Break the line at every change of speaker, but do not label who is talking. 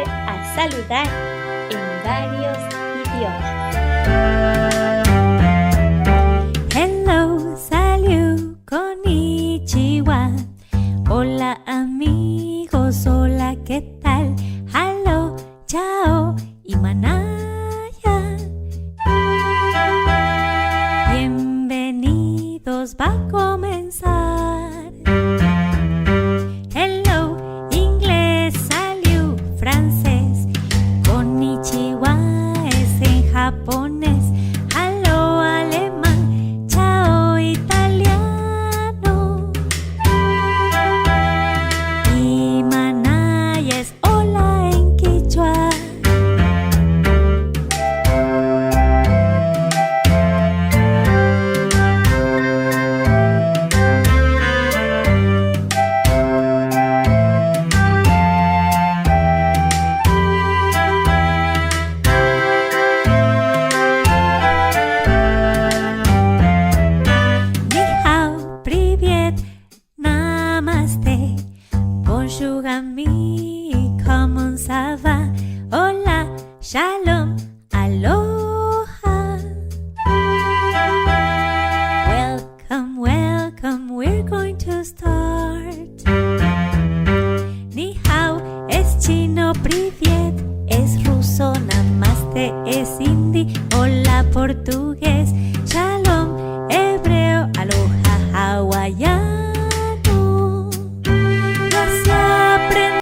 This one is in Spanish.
aprender a saludar en varios idiomas.
Hello, salut, konnichiwa. Hola amigos, hola, ¿qué tal? Hello, chao y manaya. Bienvenidos, va a comenzar. Hello, inglés, salut, francés. Konnichiwa es en japonés. Hello, alemán, chao, italiano. Y manaya es hola en quichua. Ni hao, привет, namaste. Bonjour ami, comment ça va? Hola, shalom, aloha. Welcome, welcome, we're going to start. Ni hao es chino, привет es ruso, namaste